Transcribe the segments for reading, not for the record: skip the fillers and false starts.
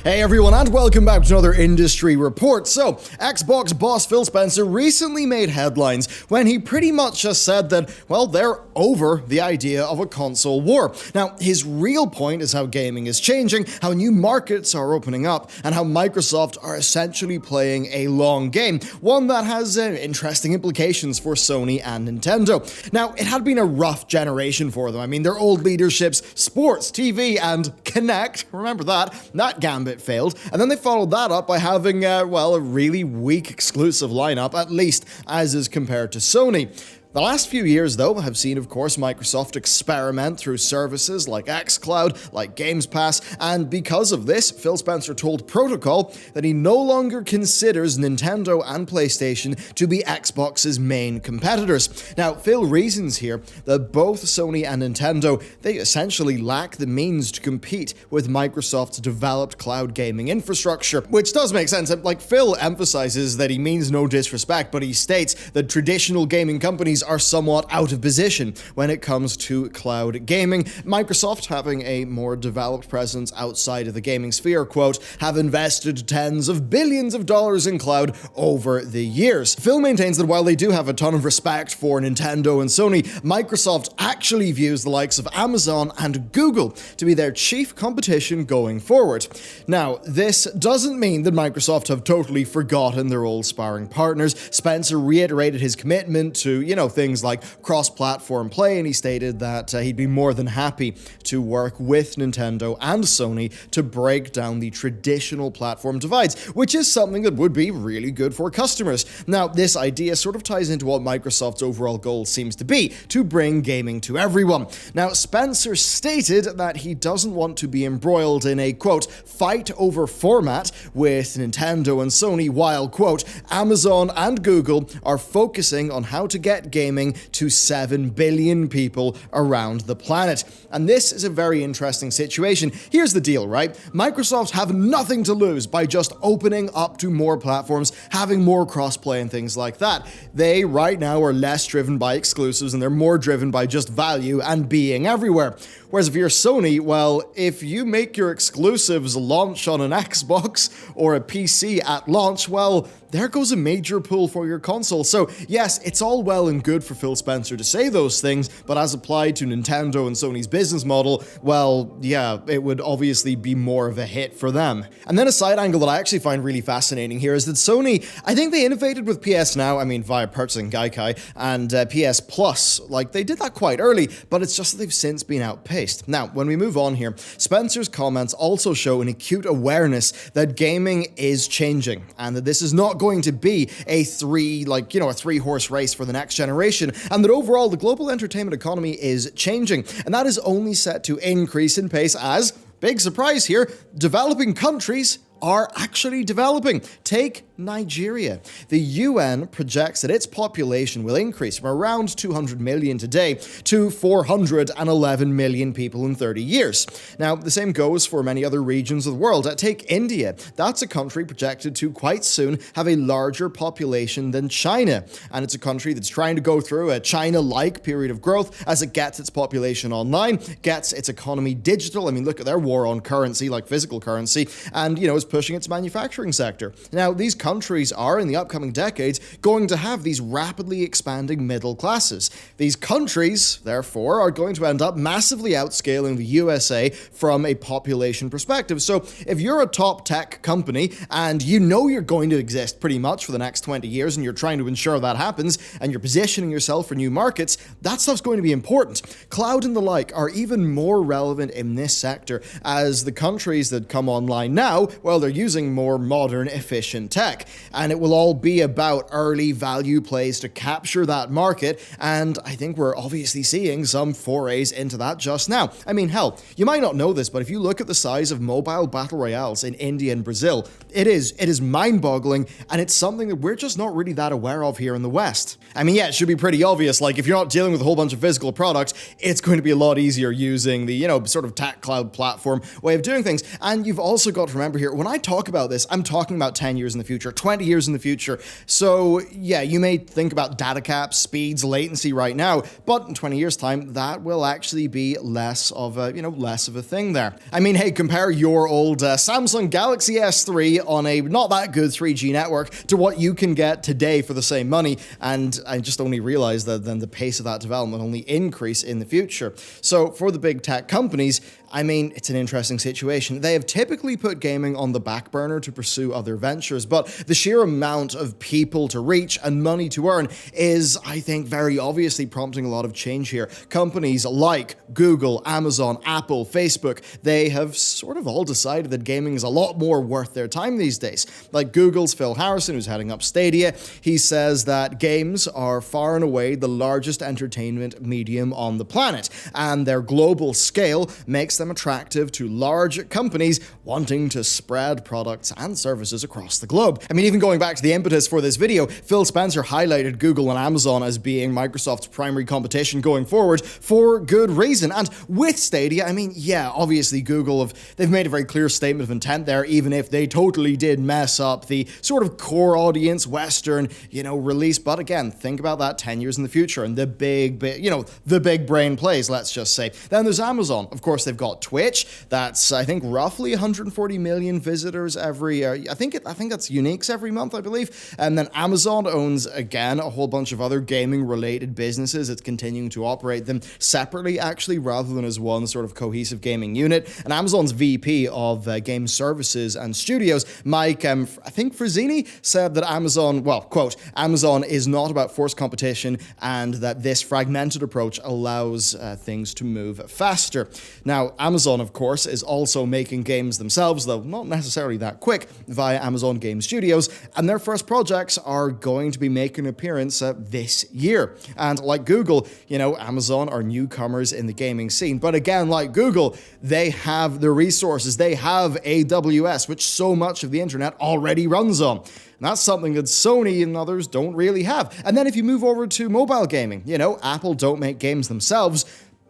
Hey everyone, and welcome back to another industry report. So, Xbox boss Phil Spencer recently made headlines when he pretty much just said that, well, they're over the idea of a console war. Now, his real point is how gaming is changing, how new markets are opening up, and how Microsoft are essentially playing a long game, one that has interesting implications for Sony and Nintendo. Now, it had been a rough generation for them. I mean, their old leaderships, sports, TV, and Kinect, remember that gambit failed, and then they followed that up by having, a really weak exclusive lineup, at least as is compared to Sony. The last few years, though, have seen, of course, Microsoft experiment through services like xCloud, like Games Pass, and because of this, Phil Spencer told Protocol that he no longer considers Nintendo and PlayStation to be Xbox's main competitors. Now, Phil reasons here that both Sony and Nintendo, they essentially lack the means to compete with Microsoft's developed cloud gaming infrastructure, which does make sense. Like, Phil emphasizes that he means no disrespect, but he states that traditional gaming companies are somewhat out of position when it comes to cloud gaming. Microsoft, having a more developed presence outside of the gaming sphere, quote, have invested tens of billions of dollars in cloud over the years. Phil maintains that while they do have a ton of respect for Nintendo and Sony, Microsoft actually views the likes of Amazon and Google to be their chief competition going forward. Now, this doesn't mean that Microsoft have totally forgotten their old sparring partners. Spencer reiterated his commitment to, things like cross-platform play, and he stated that he'd be more than happy to work with Nintendo and Sony to break down the traditional platform divides, which is something that would be really good for customers. Now, this idea sort of ties into what Microsoft's overall goal seems to be, to bring gaming to everyone. Now, Spencer stated that he doesn't want to be embroiled in a, quote, fight over format with Nintendo and Sony while, quote, Amazon and Google are focusing on how to get gaming to 7 billion people around the planet. And this is a very interesting situation. Here's the deal, right? Microsoft have nothing to lose by just opening up to more platforms, having more crossplay and things like that. They, right now, are less driven by exclusives and they're more driven by just value and being everywhere. Whereas if you're Sony, well, if you make your exclusives launch on an Xbox or a PC at launch, well, there goes a major pull for your console. So yes, it's all well and good for Phil Spencer to say those things, but as applied to Nintendo and Sony's business model, well, yeah, it would obviously be more of a hit for them. And then a side angle that I actually find really fascinating here is that Sony, I think they innovated with PS Now, via purchasing Gaikai, and PS Plus. Like, they did that quite early, but it's just that they've since been outpaced. Now, when we move on here, Spencer's comments also show an acute awareness that gaming is changing, and that this is not going to be a three-horse race for the next generation, and that overall the global entertainment economy is changing, and that is only set to increase in pace as, big surprise here, developing countries are actually developing. Take Nigeria. The UN projects that its population will increase from around 200 million today to 411 million people in 30 years. Now, the same goes for many other regions of the world. Take India. That's a country projected to quite soon have a larger population than China. And it's a country that's trying to go through a China-like period of growth as it gets its population online, gets its economy digital. Look at their war on currency, like physical currency, and, is pushing its manufacturing sector. Now, these countries are, in the upcoming decades, going to have these rapidly expanding middle classes. These countries, therefore, are going to end up massively outscaling the USA from a population perspective. So, if you're a top tech company and you're going to exist pretty much for the next 20 years and you're trying to ensure that happens and you're positioning yourself for new markets, that stuff's going to be important. Cloud and the like are even more relevant in this sector as the countries that come online now, well, they're using more modern, efficient tech. And it will all be about early value plays to capture that market. And I think we're obviously seeing some forays into that just now. Hell, you might not know this, but if you look at the size of mobile battle royales in India and Brazil, it is mind-boggling, and it's something that we're just not really that aware of here in the West. It should be pretty obvious. Like, if you're not dealing with a whole bunch of physical products, it's going to be a lot easier using the, sort of tech cloud platform way of doing things. And you've also got to remember here, when I talk about this, I'm talking about 10 years in the future. future, 20 years in the future. So yeah, you may think about data caps, speeds, latency right now, but in 20 years time, that will actually be less of a thing there. I mean, hey, compare your old Samsung Galaxy S3 on a not that good 3G network to what you can get today for the same money, and I just only realized that then the pace of that development only increase in the future. So for the big tech companies, I mean, it's an interesting situation. They have typically put gaming on the back burner to pursue other ventures, but the sheer amount of people to reach and money to earn is, I think, very obviously prompting a lot of change here. Companies like Google, Amazon, Apple, Facebook, they have sort of all decided that gaming is a lot more worth their time these days. Like Google's Phil Harrison, who's heading up Stadia, he says that games are far and away the largest entertainment medium on the planet, and their global scale makes them attractive to large companies wanting to spread products and services across the globe. I mean, even going back to the impetus for this video, Phil Spencer highlighted Google and Amazon as being Microsoft's primary competition going forward for good reason. And with Stadia, I mean, yeah, obviously they've made a very clear statement of intent there, even if they totally did mess up the sort of core audience Western, release. But again, think about that 10 years in the future and the big brain plays, let's just say. Then there's Amazon. Of course, they've got Twitch. That's, I think, roughly 140 million visitors every, I think that's uniques every month, I believe. And then Amazon owns, again, a whole bunch of other gaming-related businesses. It's continuing to operate them separately, actually, rather than as one sort of cohesive gaming unit. And Amazon's VP of Game Services and Studios, Mike, I think Frazzini, said that Amazon, well, quote, Amazon is not about forced competition and that this fragmented approach allows things to move faster. Now, Amazon, of course, is also making games themselves, though not necessarily that quick, via Amazon Game Studios, and their first projects are going to be making an appearance this year. And like Google, Amazon are newcomers in the gaming scene, but again, like Google, they have the resources, they have AWS, which so much of the internet already runs on. And that's something that Sony and others don't really have. And then if you move over to mobile gaming, Apple don't make games themselves,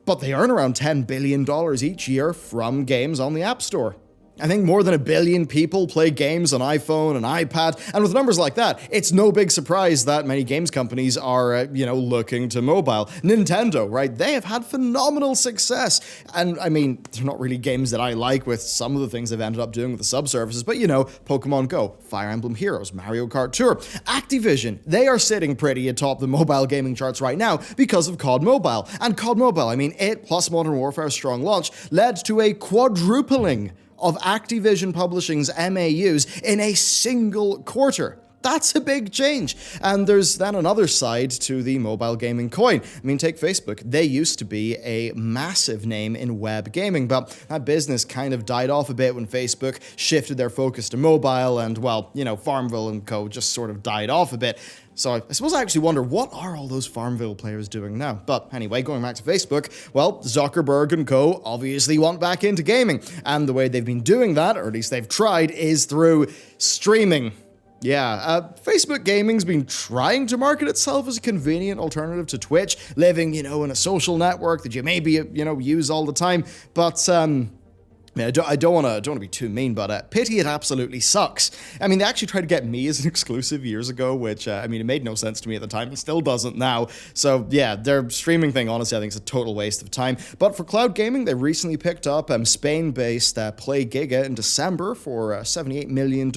but they earn around $10 billion each year from games on the App Store. I think more than 1 billion people play games on iPhone and iPad, and with numbers like that, it's no big surprise that many games companies are, looking to mobile. Nintendo, right? They have had phenomenal success, and I mean, they're not really games that I like with some of the things they've ended up doing with the sub-services, but Pokemon Go, Fire Emblem Heroes, Mario Kart Tour. Activision, they are sitting pretty atop the mobile gaming charts right now because of COD Mobile. And COD Mobile, I mean, it plus Modern Warfare's strong launch led to a quadrupling of Activision Publishing's MAUs in a single quarter. That's a big change. And there's then another side to the mobile gaming coin. I mean, take Facebook. They used to be a massive name in web gaming, but that business kind of died off a bit when Facebook shifted their focus to mobile and, Farmville and co. just sort of died off a bit. So I suppose I actually wonder, what are all those Farmville players doing now? But anyway, going back to Facebook, well, Zuckerberg and co. obviously want back into gaming. And the way they've been doing that, or at least they've tried, is through streaming. Yeah, Facebook Gaming's been trying to market itself as a convenient alternative to Twitch, living, in a social network that you maybe, use all the time. But, I don't want to be too mean, but pity it absolutely sucks. I mean, they actually tried to get me as an exclusive years ago, which, it made no sense to me at the time. It still doesn't now. So, yeah, their streaming thing, honestly, I think is a total waste of time. But for cloud gaming, they recently picked up Spain-based Play Giga in December for $78 million.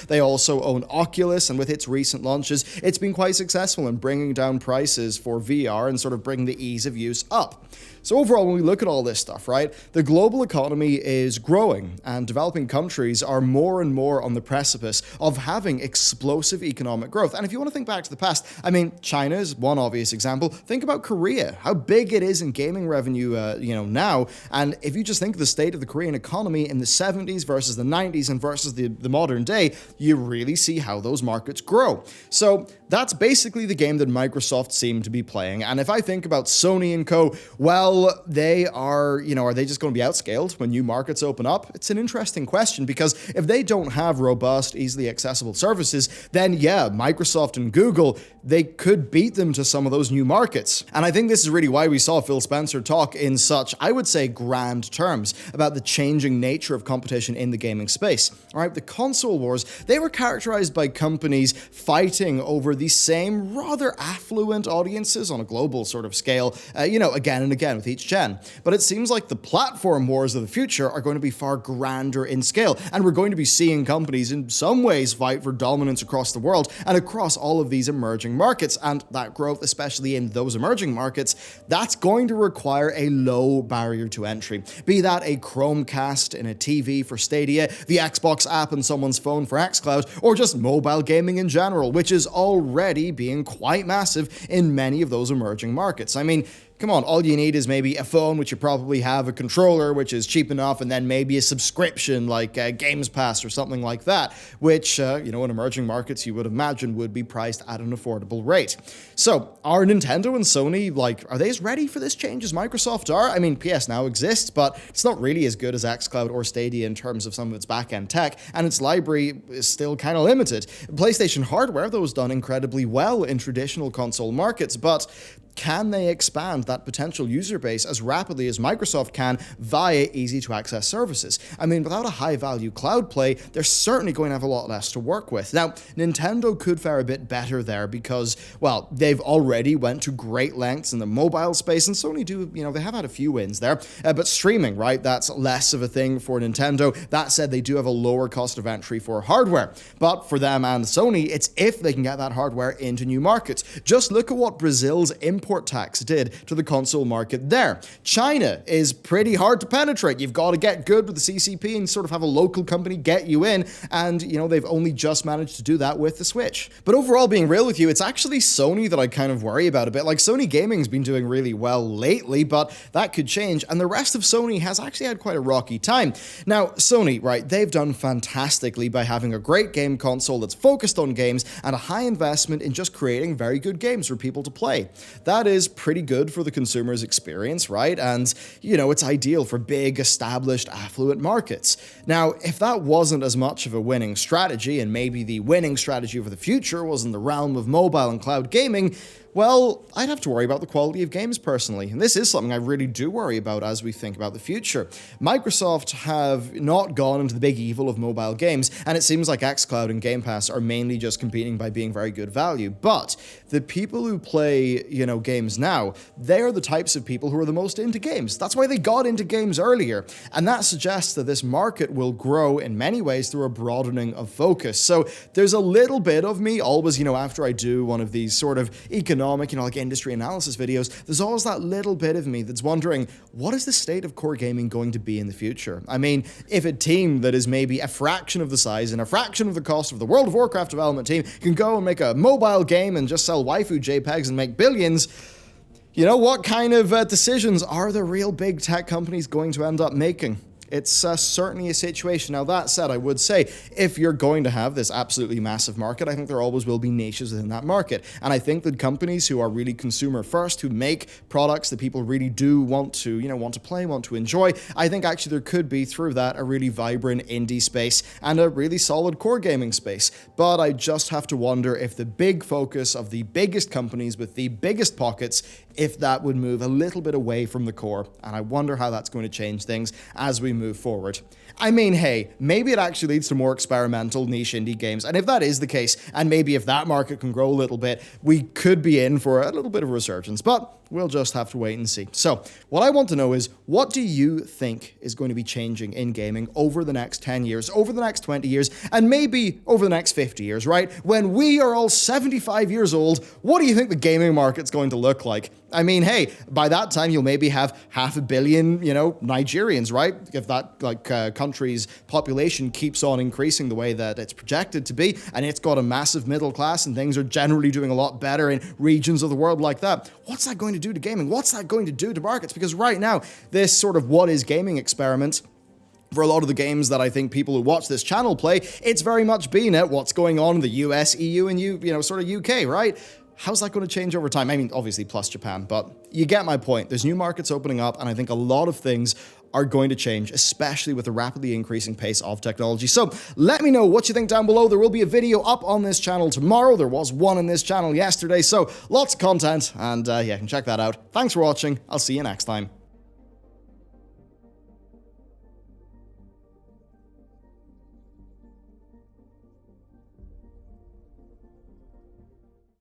They also own Oculus, and with its recent launches, it's been quite successful in bringing down prices for VR and sort of bring the ease of use up. So overall, when we look at all this stuff, right, the global economy is growing, and developing countries are more and more on the precipice of having explosive economic growth. And if you want to think back to the past, I mean, China is one obvious example. Think about Korea, how big it is in gaming revenue, now. And if you just think of the state of the Korean economy in the 70s versus the 90s and versus the modern day, you really see how those markets grow. So that's basically the game that Microsoft seemed to be playing. And if I think about Sony and co., well, Well, they are, are they just going to be outscaled when new markets open up? It's an interesting question, because if they don't have robust, easily accessible services, then yeah, Microsoft and Google, they could beat them to some of those new markets. And I think this is really why we saw Phil Spencer talk in such, I would say, grand terms about the changing nature of competition in the gaming space. All right, the console wars, they were characterized by companies fighting over the same rather affluent audiences on a global sort of scale, again and again with each gen. But it seems like the platform wars of the future are going to be far grander in scale, and we're going to be seeing companies in some ways fight for dominance across the world and across all of these emerging markets. And that growth, especially in those emerging markets, that's going to require a low barrier to entry. Be that a Chromecast in a TV for Stadia, the Xbox app on someone's phone for xCloud, or just mobile gaming in general, which is already being quite massive in many of those emerging markets. I mean, come on, all you need is maybe a phone, which you probably have, a controller, which is cheap enough, and then maybe a subscription like Games Pass or something like that, which, in emerging markets you would imagine would be priced at an affordable rate. So, are Nintendo and Sony, are they as ready for this change as Microsoft are? I mean, PS Now exists, but it's not really as good as xCloud or Stadia in terms of some of its back-end tech, and its library is still kind of limited. PlayStation hardware, though, has done incredibly well in traditional console markets, but can they expand that potential user base as rapidly as Microsoft can via easy-to-access services? I mean, without a high-value cloud play, they're certainly going to have a lot less to work with. Now, Nintendo could fare a bit better there because, well, they've already went to great lengths in the mobile space, and Sony do, they have had a few wins there. But streaming, right, that's less of a thing for Nintendo. That said, they do have a lower cost of entry for hardware. But for them and Sony, it's if they can get that hardware into new markets. Just look at what Brazil's import tax did to the console market there. China is pretty hard to penetrate. You've got to get good with the CCP and sort of have a local company get you in, and they've only just managed to do that with the Switch. But overall, being real with you, it's actually Sony that I kind of worry about a bit. Sony Gaming's been doing really well lately, but that could change, and the rest of Sony has actually had quite a rocky time. Now, Sony, right, they've done fantastically by having a great game console that's focused on games and a high investment in just creating very good games for people to play. That is pretty good for the consumer's experience, right? And, it's ideal for big, established, affluent markets. Now, if that wasn't as much of a winning strategy, and maybe the winning strategy for the future was in the realm of mobile and cloud gaming, well, I'd have to worry about the quality of games personally, and this is something I really do worry about as we think about the future. Microsoft have not gone into the big evil of mobile games, and it seems like xCloud and Game Pass are mainly just competing by being very good value, but the people who play, games now, they're the types of people who are the most into games. That's why they got into games earlier, and that suggests that this market will grow in many ways through a broadening of focus. So there's a little bit of me always, after I do one of these sort of economic, industry analysis videos, there's always that little bit of me that's wondering, what is the state of core gaming going to be in the future? I mean, if a team that is maybe a fraction of the size and a fraction of the cost of the World of Warcraft development team can go and make a mobile game and just sell waifu JPEGs and make billions, what kind of decisions are the real big tech companies going to end up making? It's certainly a situation. Now, that said, I would say, if you're going to have this absolutely massive market, I think there always will be niches within that market. And I think that companies who are really consumer first, who make products that people really do want to, want to play, want to enjoy, I think actually there could be, through that, a really vibrant indie space and a really solid core gaming space. But I just have to wonder if the big focus of the biggest companies with the biggest pockets, if that would move a little bit away from the core. And I wonder how that's going to change things as we move forward. I mean, hey, maybe it actually leads to more experimental niche indie games, and if that is the case, and maybe if that market can grow a little bit, we could be in for a little bit of a resurgence, but we'll just have to wait and see. So, what I want to know is, what do you think is going to be changing in gaming over the next 10 years, over the next 20 years, and maybe over the next 50 years, right? When we are all 75 years old, what do you think the gaming market's going to look like? I mean, hey, by that time, you'll maybe have 500 million, Nigerians, right? If that, country's population keeps on increasing the way that it's projected to be, and it's got a massive middle class, and things are generally doing a lot better in regions of the world like that. What's that going to do to gaming? What's that going to do to markets? Because right now, this sort of what is gaming experiment, for a lot of the games that I think people who watch this channel play, it's very much been at what's going on in the US, EU, and sort of UK, right? how's that going to change over time? I mean, obviously plus Japan, but you get my point. There's new markets opening up, and I think a lot of things are going to change, especially with the rapidly increasing pace of technology. So let me know what you think down below. There will be a video up on this channel tomorrow. There was one on this channel yesterday, so lots of content, and yeah, you can check that out. Thanks for watching. I'll see you next time.